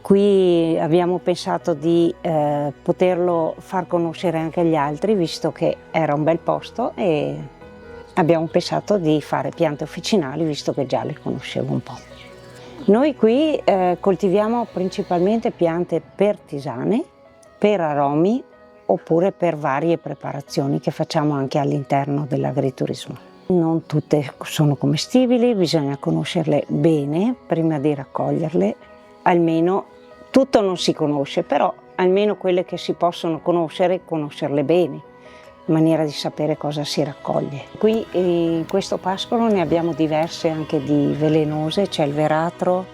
Qui abbiamo pensato di poterlo far conoscere anche agli altri, visto che era un bel posto, e abbiamo pensato di fare piante officinali, visto che già le conoscevo un po'. Noi qui coltiviamo principalmente piante per tisane, per aromi oppure per varie preparazioni che facciamo anche all'interno dell'agriturismo. Non tutte sono commestibili, bisogna conoscerle bene prima di raccoglierle, almeno tutto non si conosce, però almeno quelle che si possono conoscere, conoscerle bene, in maniera di sapere cosa si raccoglie. Qui in questo pascolo ne abbiamo diverse anche di velenose, c'è il veratro,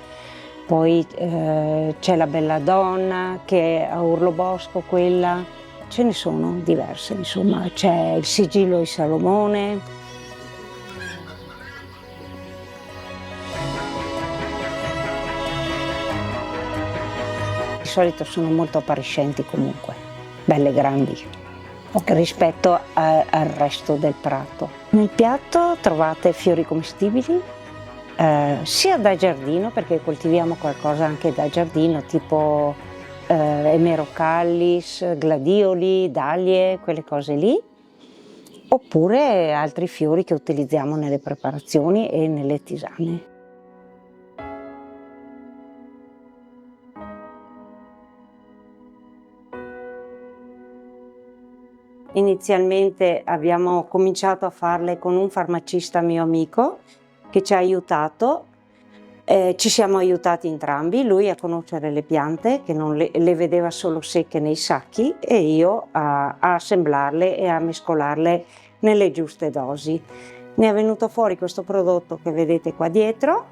poi c'è la belladonna che è a Urlobosco, quella, ce ne sono diverse, insomma, c'è il sigillo di Salomone. Di solito sono molto appariscenti comunque, belle grandi rispetto al resto del prato. Nel piatto trovate fiori commestibili, sia da giardino, perché coltiviamo qualcosa anche da giardino, tipo emerocallis, gladioli, dahlie, quelle cose lì, oppure altri fiori che utilizziamo nelle preparazioni e nelle tisane. Inizialmente abbiamo cominciato a farle con un farmacista mio amico che ci ha aiutato, ci siamo aiutati entrambi, lui a conoscere le piante che non le vedeva solo secche nei sacchi e io a assemblarle e a mescolarle nelle giuste dosi. Ne è venuto fuori questo prodotto che vedete qua dietro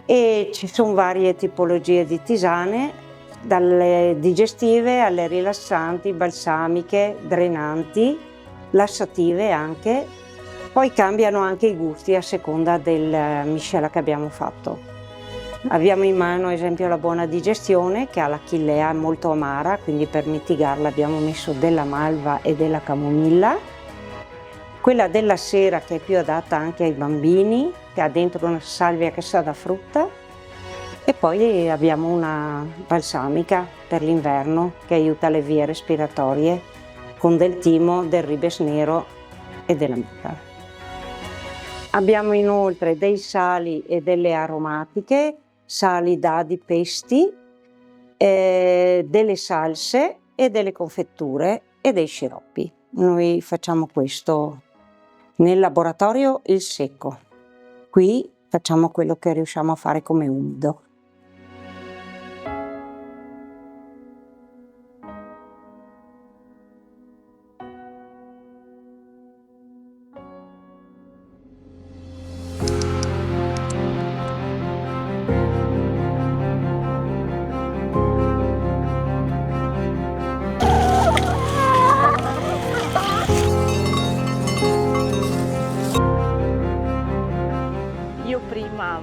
e ci sono varie tipologie di tisane, dalle digestive alle rilassanti, balsamiche, drenanti, lassative anche. Poi cambiano anche i gusti a seconda del miscela che abbiamo fatto. Abbiamo in mano ad esempio la buona digestione che ha la chillea molto amara, quindi per mitigarla abbiamo messo della malva e della camomilla. Quella della sera che è più adatta anche ai bambini, che ha dentro una salvia che sa da frutta. E poi abbiamo una balsamica per l'inverno che aiuta le vie respiratorie con del timo, del ribes nero e della menta. Abbiamo inoltre dei sali e delle aromatiche, sali, dadi, pesti, delle salse e delle confetture e dei sciroppi. Noi facciamo questo nel laboratorio il secco. Qui facciamo quello che riusciamo a fare come umido. Io prima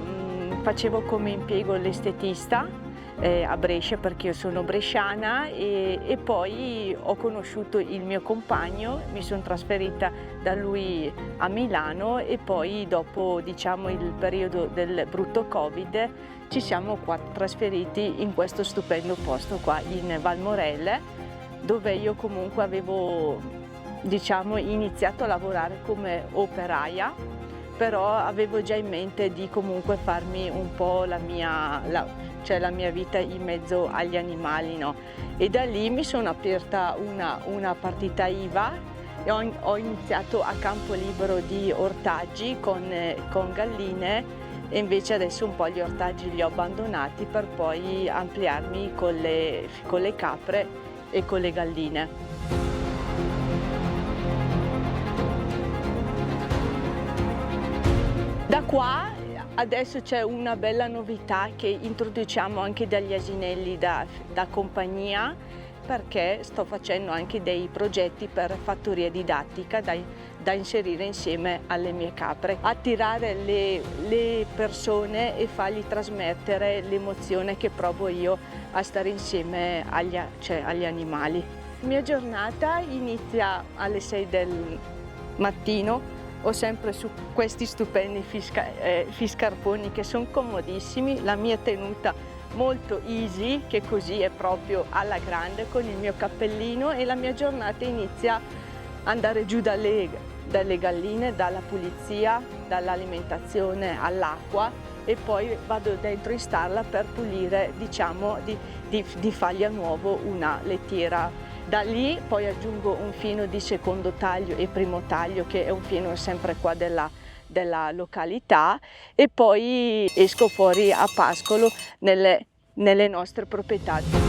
facevo come impiego l'estetista a Brescia perché io sono bresciana e poi ho conosciuto il mio compagno, mi sono trasferita da lui a Milano e poi dopo diciamo il periodo del brutto Covid ci siamo qua trasferiti in questo stupendo posto qua in Valmorelle, dove io comunque avevo diciamo iniziato a lavorare come operaia, però avevo già in mente di comunque farmi un po' la mia vita in mezzo agli animali, no? E da lì mi sono aperta una partita IVA e ho iniziato a campo libero di ortaggi con galline e invece adesso un po' gli ortaggi li ho abbandonati per poi ampliarmi con le capre e con le galline. Da qua adesso c'è una bella novità che introduciamo anche degli asinelli da compagnia, perché sto facendo anche dei progetti per fattoria didattica da inserire insieme alle mie capre, attirare le persone e fargli trasmettere l'emozione che provo io a stare insieme agli animali. La mia giornata inizia alle 6 del mattino. Ho sempre su questi stupendi fiscarponi che sono comodissimi, la mia tenuta molto easy, che così è proprio alla grande con il mio cappellino, e la mia giornata inizia ad andare giù dalle galline, dalla pulizia, dall'alimentazione all'acqua, e poi vado dentro in stalla per pulire, diciamo, di fargli a nuovo una lettiera. Da lì poi aggiungo un fieno di secondo taglio e primo taglio, che è un fieno sempre qua della località, e poi esco fuori a pascolo nelle nostre proprietà.